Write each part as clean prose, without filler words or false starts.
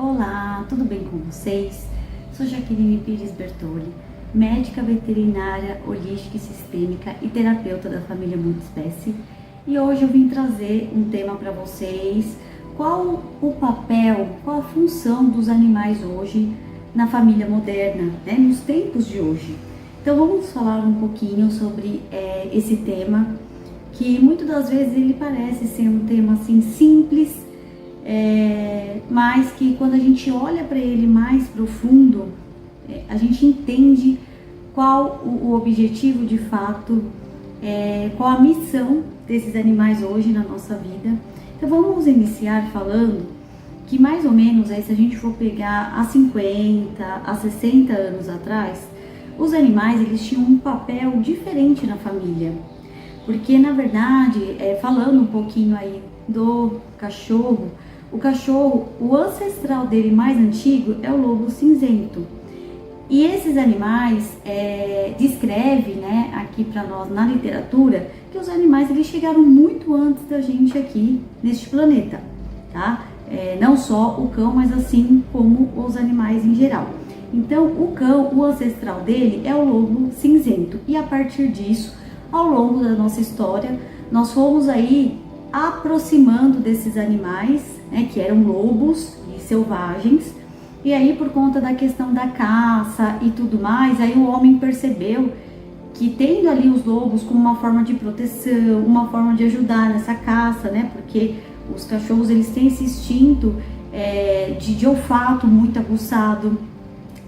Olá, tudo bem com vocês? Sou Jaqueline Pires Bertoli, médica veterinária holística e sistêmica e terapeuta da família Multiespécie, e hoje eu vim trazer um tema para vocês: qual o papel, qual a função dos animais hoje na família moderna, nos tempos de hoje. Então vamos falar um pouquinho sobre esse tema, que muitas das vezes ele parece ser um tema assim simples, mas que quando a gente olha para ele mais profundo, a gente entende qual o objetivo de fato, qual a missão desses animais hoje na nossa vida. Então vamos iniciar falando que mais ou menos, se a gente for pegar há 50, há 60 anos atrás, os animais eles tinham um papel diferente na família. Porque na verdade, falando um pouquinho aí do cachorro, o ancestral dele mais antigo é o lobo cinzento. E esses animais descreve, aqui para nós na literatura, que os animais eles chegaram muito antes da gente aqui neste planeta, tá? Não só o cão, mas assim como os animais em geral. Então o cão, o ancestral dele é o lobo cinzento. E a partir disso, ao longo da nossa história, nós fomos aí aproximando desses animais, que eram lobos e selvagens, e aí por conta da questão da caça e tudo mais, aí o homem percebeu que tendo ali os lobos como uma forma de proteção, uma forma de ajudar nessa caça, porque os cachorros eles têm esse instinto de olfato muito aguçado.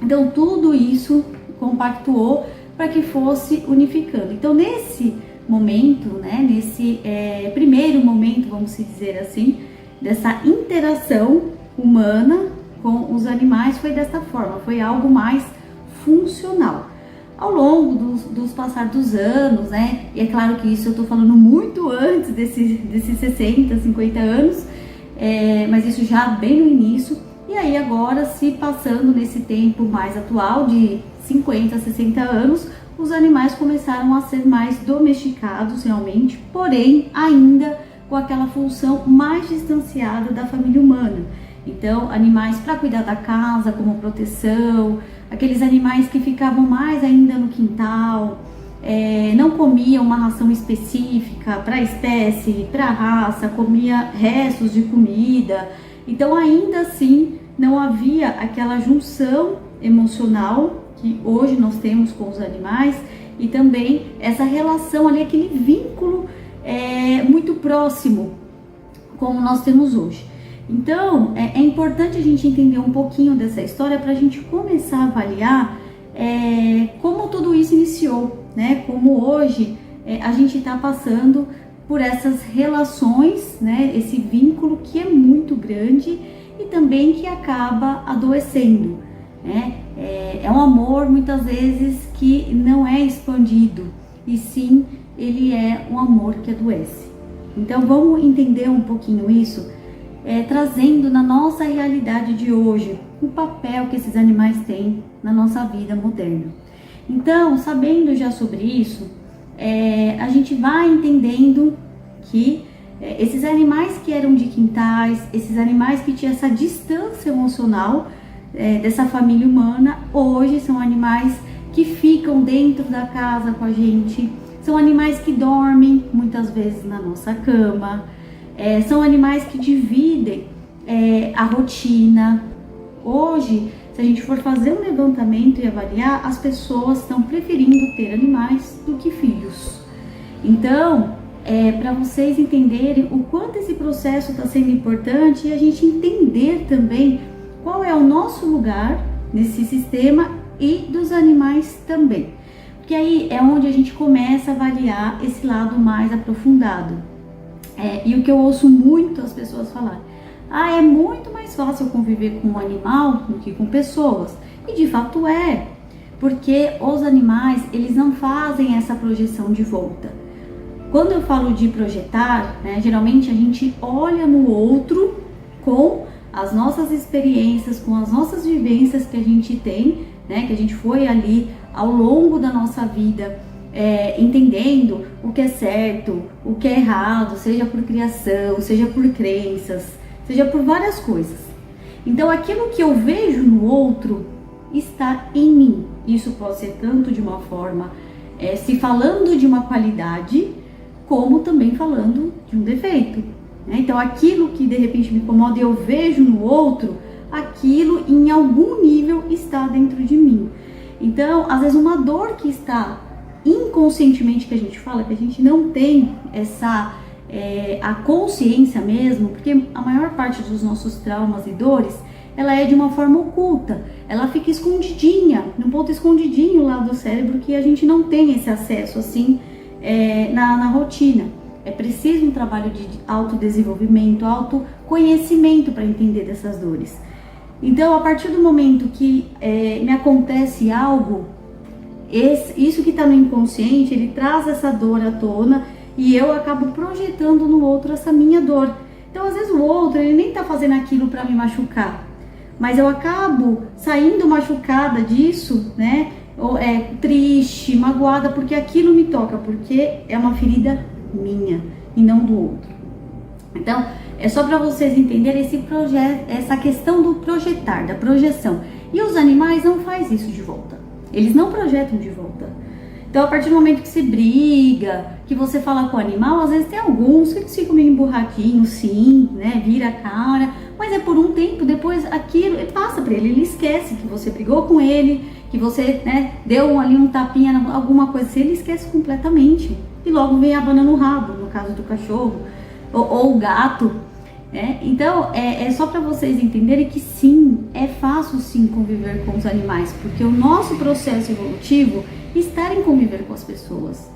Então tudo isso compactuou para que fosse unificando. Então nesse momento, nesse primeiro momento, vamos dizer assim, dessa interação humana com os animais, foi dessa forma, foi algo mais funcional. Ao longo dos passar dos anos, e é claro que isso eu estou falando muito antes desses 60, 50 anos, mas isso já bem no início, e aí agora se passando nesse tempo mais atual de 50, 60 anos, os animais começaram a ser mais domesticados realmente, porém ainda com aquela função mais distanciada da família humana. Então, animais para cuidar da casa, como proteção, aqueles animais que ficavam mais ainda no quintal, não comiam uma ração específica para a espécie, para a raça, comia restos de comida. Então, ainda assim, não havia aquela junção emocional que hoje nós temos com os animais, e também essa relação ali, aquele vínculo muito próximo como nós temos hoje. Então é importante a gente entender um pouquinho dessa história para a gente começar a avaliar como tudo isso iniciou, como hoje a gente está passando por essas relações, esse vínculo que é muito grande e também que acaba adoecendo. É um amor muitas vezes que não é expandido, e sim ele é um amor que adoece. Então vamos entender um pouquinho isso, trazendo na nossa realidade de hoje o papel que esses animais têm na nossa vida moderna. Então, sabendo já sobre isso, a gente vai entendendo que esses animais que eram de quintais, esses animais que tinham essa distância emocional dessa família humana, hoje são animais que ficam dentro da casa com a gente, são animais que dormem muitas vezes na nossa cama, são animais que dividem a rotina. Hoje, se a gente for fazer um levantamento e avaliar, as pessoas estão preferindo ter animais do que filhos. Então, para vocês entenderem o quanto esse processo está sendo importante, e a gente entender também qual é o nosso lugar nesse sistema e dos animais também. Porque aí é onde a gente começa a avaliar esse lado mais aprofundado. E o que eu ouço muito as pessoas falar: é muito mais fácil conviver com um animal do que com pessoas. E de fato porque os animais eles não fazem essa projeção de volta. Quando eu falo de projetar, geralmente a gente olha no outro com as nossas experiências, com as nossas vivências que a gente tem, que a gente foi ali ao longo da nossa vida entendendo o que é certo, o que é errado, seja por criação, seja por crenças, seja por várias coisas. Então aquilo que eu vejo no outro está em mim. Isso pode ser tanto de uma forma, se falando de uma qualidade, como também falando de um defeito, né? Então aquilo que de repente me incomoda e eu vejo no outro, aquilo em algum nível está dentro de mim. Então, às vezes uma dor que está inconscientemente, que a gente fala, que a gente não tem a consciência mesmo, porque a maior parte dos nossos traumas e dores, ela é de uma forma oculta, ela fica escondidinha, num ponto escondidinho lá do cérebro, que a gente não tem esse acesso assim na rotina. É preciso um trabalho de autodesenvolvimento, autoconhecimento para entender dessas dores. Então, a partir do momento que me acontece algo, isso que está no inconsciente, ele traz essa dor à tona e eu acabo projetando no outro essa minha dor. Então, às vezes o outro, ele nem está fazendo aquilo para me machucar, mas eu acabo saindo machucada disso, né? Ou triste, magoada, porque aquilo me toca, porque é uma ferida minha e não do outro. Então, é só para vocês entenderem essa questão do projetar, da projeção. E os animais não fazem isso de volta. Eles não projetam de volta. Então, a partir do momento que você briga, que você fala com o animal, às vezes tem alguns que ficam meio emburradinhos, sim, né? Vira a cara, mas é por um tempo, depois aquilo passa para ele esquece que você brigou com ele, que você, né, deu ali um tapinha, alguma coisa assim, ele esquece completamente. E logo vem a banana no rabo, no caso do cachorro, ou o gato. Então, é só para vocês entenderem que sim, é fácil sim conviver com os animais, porque o nosso processo evolutivo está em conviver com as pessoas,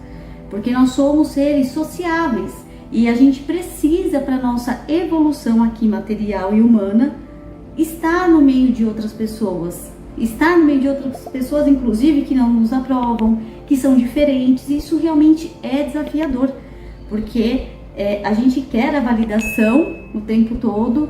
porque nós somos seres sociáveis e a gente precisa, para nossa evolução aqui material e humana, estar no meio de outras pessoas, inclusive que não nos aprovam, que são diferentes. Isso realmente é desafiador, porque a gente quer a validação o tempo todo,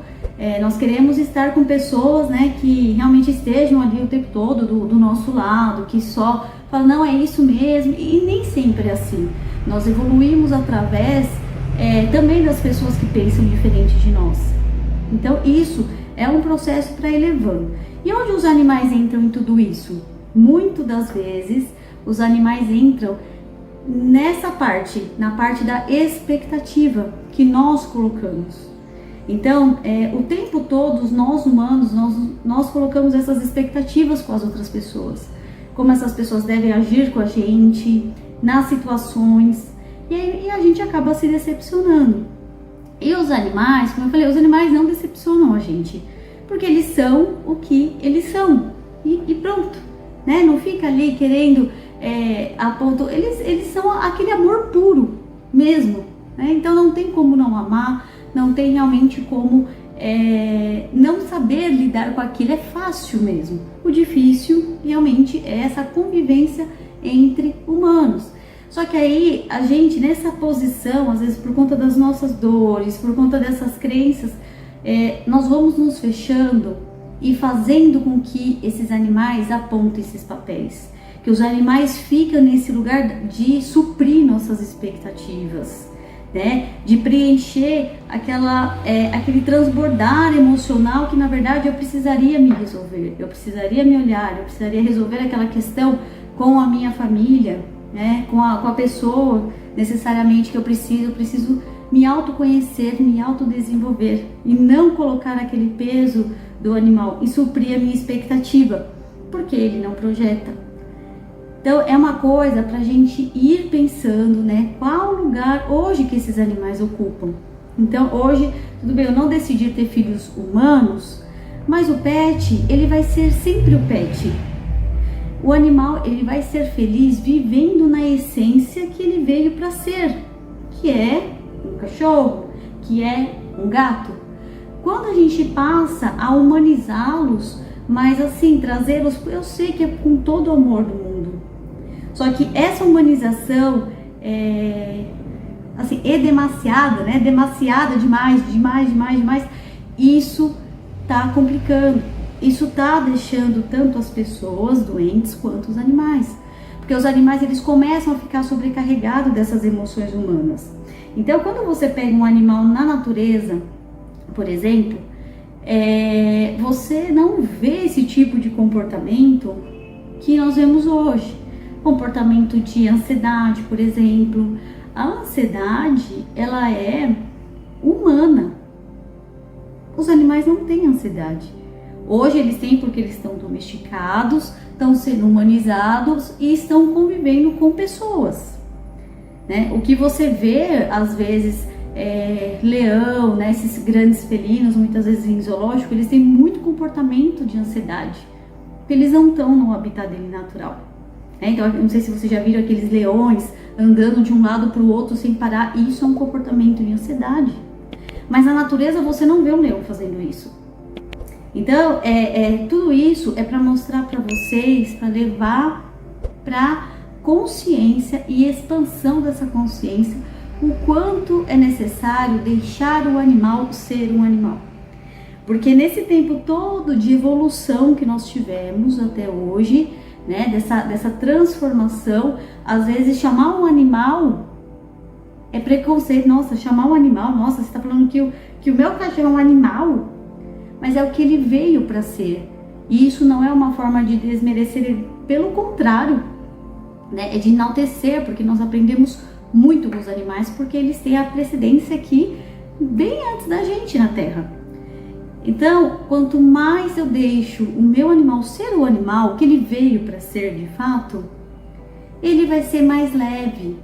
nós queremos estar com pessoas, né, que realmente estejam ali o tempo todo do nosso lado, que só falam, não, é isso mesmo, e nem sempre é assim. Nós evoluímos através também das pessoas que pensam diferente de nós. Então isso é um processo para elevando. E onde os animais entram em tudo isso? Muitas das vezes os animais entram nessa parte, na parte da expectativa que nós colocamos. Então, o tempo todo, nós humanos, nós colocamos essas expectativas com as outras pessoas. Como essas pessoas devem agir com a gente, nas situações, e a gente acaba se decepcionando. E os animais, como eu falei, os animais não decepcionam a gente, porque eles são o que eles são, e pronto, né? Não fica ali querendo a ponto, eles são aquele amor puro mesmo, né? Então não tem como não amar, não tem realmente como não saber lidar com aquilo, é fácil mesmo. O difícil realmente é essa convivência entre humanos. Só que aí a gente nessa posição, às vezes por conta das nossas dores, por conta dessas crenças, nós vamos nos fechando e fazendo com que esses animais apontem esses papéis. Que os animais ficam nesse lugar de suprir nossas expectativas, né? De preencher aquele transbordar emocional que na verdade eu precisaria me resolver, eu precisaria me olhar, eu precisaria resolver aquela questão com a minha família, né? Com a pessoa necessariamente que eu preciso me autoconhecer, me autodesenvolver e não colocar aquele peso do animal e suprir a minha expectativa, porque ele não projeta. Então é uma coisa para a gente ir pensando, né, qual lugar hoje que esses animais ocupam. Então hoje, tudo bem, eu não decidi ter filhos humanos, mas o pet, ele vai ser sempre o pet. O animal, ele vai ser feliz vivendo na essência que ele veio para ser, que é um cachorro, que é um gato. Quando a gente passa a humanizá-los, mas assim, trazê-los, eu sei que é com todo o amor do mundo. Só que essa humanização é demasiada, né? Demasiada demais. Isso tá complicando. Isso tá deixando tanto as pessoas doentes quanto os animais. Porque os animais, eles começam a ficar sobrecarregados dessas emoções humanas. Então, quando você pega um animal na natureza, por exemplo, você não vê esse tipo de comportamento que nós vemos hoje. Comportamento de ansiedade, por exemplo. A ansiedade, ela é humana. Os animais não têm ansiedade. Hoje eles têm porque eles estão domesticados, estão sendo humanizados e estão convivendo com pessoas, né? O que você vê, às vezes, leão, né? Esses grandes felinos, muitas vezes em zoológico, eles têm muito comportamento de ansiedade, porque eles não estão no habitat dele natural. Então, eu não sei se vocês já viram aqueles leões andando de um lado para o outro sem parar. Isso é um comportamento de ansiedade. Mas na natureza você não vê um leão fazendo isso. Então, tudo isso é para mostrar para vocês, para levar para consciência e expansão dessa consciência, o quanto é necessário deixar o animal ser um animal. Porque nesse tempo todo de evolução que nós tivemos até hoje, né, dessa transformação, às vezes chamar um animal é preconceito. Nossa, chamar um animal, nossa, você está falando que o meu cachorro é um animal, mas é o que ele veio para ser. E isso não é uma forma de desmerecer ele, pelo contrário, né, é de enaltecer, porque nós aprendemos muito com os animais, porque eles têm a precedência aqui bem antes da gente na Terra. Então, quanto mais eu deixo o meu animal ser o animal que ele veio para ser de fato, ele vai ser mais leve,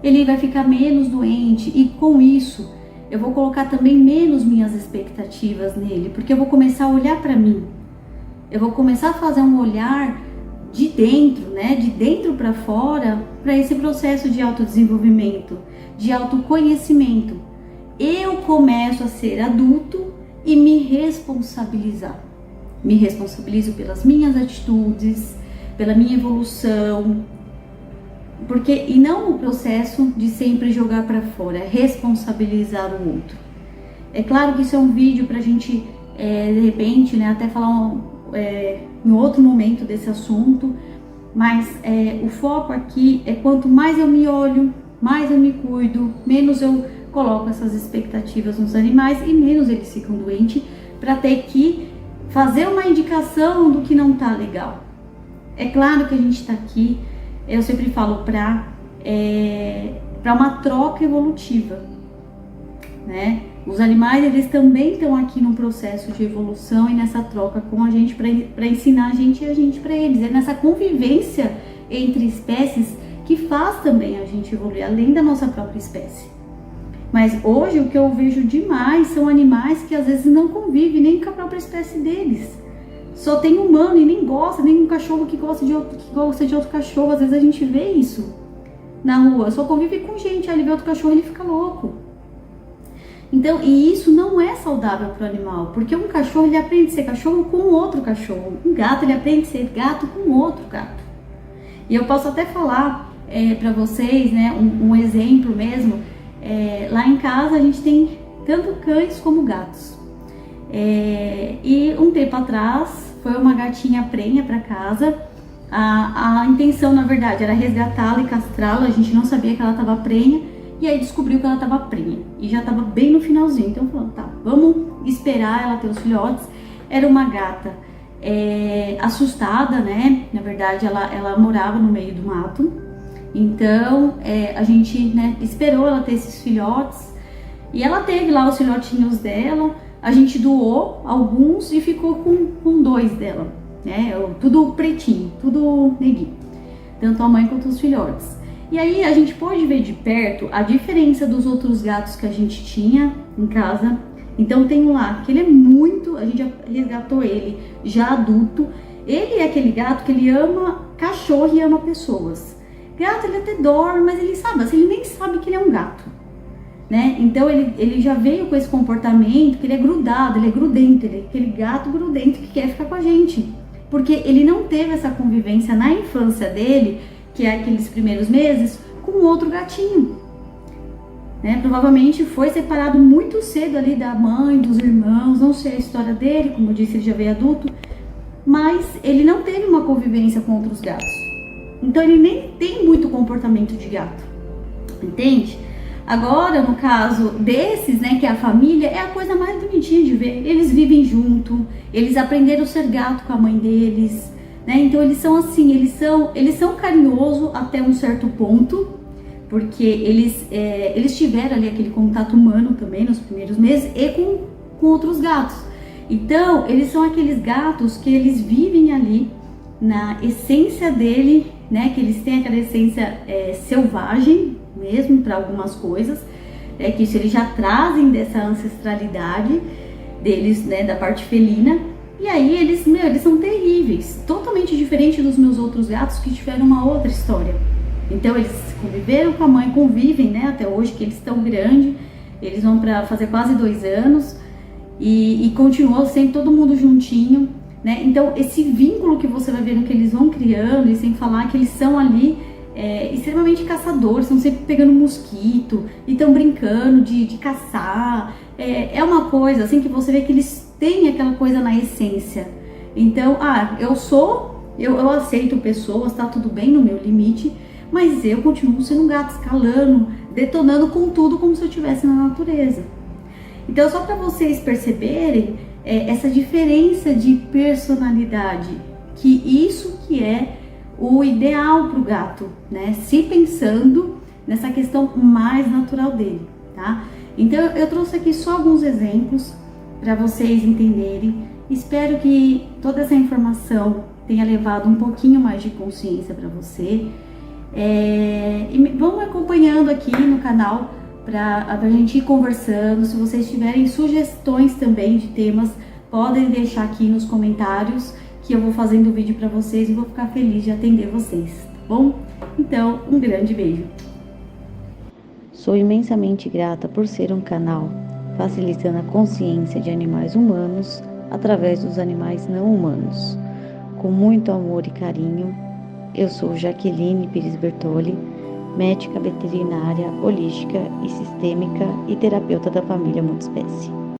ele vai ficar menos doente, e com isso eu vou colocar também menos minhas expectativas nele, porque eu vou começar a olhar para mim, eu vou começar a fazer um olhar de dentro, né, de dentro para fora, para esse processo de autodesenvolvimento, de autoconhecimento. Eu começo a ser adulto e me responsabilizar. Me responsabilizo pelas minhas atitudes, pela minha evolução, e não o processo de sempre jogar para fora, é responsabilizar o outro. É claro que isso é um vídeo para a gente, de repente, né, até falar em outro momento desse assunto, mas o foco aqui é quanto mais eu me olho, mais eu me cuido, menos eu coloco essas expectativas nos animais e menos eles ficam doentes para ter que fazer uma indicação do que não tá legal. É claro que a gente está aqui, eu sempre falo, para uma troca evolutiva, né? Os animais, eles também estão aqui num processo de evolução e nessa troca com a gente para ensinar a gente e a gente para eles. É nessa convivência entre espécies que faz também a gente evoluir, além da nossa própria espécie. Mas hoje o que eu vejo demais são animais que às vezes não convivem nem com a própria espécie deles. Só tem humano e nem gosta, nem um cachorro que gosta de outro cachorro. Às vezes a gente vê isso na rua, só convive com gente, aí ele vê outro cachorro e ele fica louco. Então, e isso não é saudável para o animal, porque um cachorro, ele aprende a ser cachorro com outro cachorro. Um gato, ele aprende a ser gato com outro gato. E eu posso até falar para vocês, né, um exemplo mesmo. Lá em casa a gente tem tanto cães como gatos. E um tempo atrás foi uma gatinha prenha para casa. A intenção, na verdade, era resgatá-la e castrá-la. A gente não sabia que ela estava prenha. E aí descobriu que ela estava prenha. E já estava bem no finalzinho. Então falou, tá, vamos esperar ela ter os filhotes. Era uma gata assustada, né? Na verdade, ela morava no meio do mato. Então, a gente, né, esperou ela ter esses filhotes. E ela teve lá os filhotinhos dela. A gente doou alguns e ficou com 2 dela, né? Tudo pretinho, tudo neguinho. Tanto a mãe quanto os filhotes. E aí a gente pode ver de perto a diferença dos outros gatos que a gente tinha em casa. Então tem um lá que ele é muito... A gente já resgatou ele já adulto. Ele é aquele gato que ele ama cachorro e ama pessoas. Gato, ele até dorme, mas ele sabe, assim, ele nem sabe que ele é um gato, né? Então ele já veio com esse comportamento, que ele é grudado, ele é grudento, ele é aquele gato grudento que quer ficar com a gente. Porque ele não teve essa convivência na infância dele, que é aqueles primeiros meses, com outro gatinho, né? Provavelmente foi separado muito cedo ali da mãe, dos irmãos, não sei a história dele, como eu disse, ele já veio adulto, mas ele não teve uma convivência com outros gatos. Então ele nem tem muito comportamento de gato, entende? Agora, no caso desses, né, que é a família, é a coisa mais bonitinha de ver. Eles vivem junto, eles aprenderam a ser gato com a mãe deles, né? Então eles são assim, eles são carinhosos até um certo ponto, porque eles tiveram ali aquele contato humano também nos primeiros meses e com outros gatos. Então, eles são aqueles gatos que eles vivem ali na essência dele, né? Que eles têm aquela essência selvagem mesmo para algumas coisas, que isso eles já trazem dessa ancestralidade deles, né? Da parte felina. E aí eles são terríveis, totalmente diferente dos meus outros gatos que tiveram uma outra história. Então eles conviveram com a mãe, convivem, né? Até hoje que eles estão grandes, eles vão para fazer quase 2 anos. E continuou sempre todo mundo juntinho, né? Então esse vínculo que você vai vendo que eles vão criando, e sem falar que eles são ali extremamente caçadores, estão sempre pegando mosquito e estão brincando de caçar. É uma coisa assim que você vê que eles têm aquela coisa na essência. Então, eu aceito pessoas, tá tudo bem no meu limite, mas eu continuo sendo um gato escalando, detonando com tudo como se eu estivesse na natureza. Então, só para vocês perceberem essa diferença de personalidade, que isso que é o ideal para o gato, né? Se pensando nessa questão mais natural dele, tá? Então, eu trouxe aqui só alguns exemplos para vocês entenderem. Espero que toda essa informação tenha levado um pouquinho mais de consciência para você. E vão acompanhando aqui no canal para a gente ir conversando. Se vocês tiverem sugestões também de temas, podem deixar aqui nos comentários que eu vou fazendo o vídeo para vocês e vou ficar feliz de atender vocês, tá bom? Então, um grande beijo. Sou imensamente grata por ser um canal facilitando a consciência de animais humanos através dos animais não humanos. Com muito amor e carinho, eu sou Jaqueline Pires Bertoli, médica veterinária, holística e sistêmica e terapeuta da família multiespécie.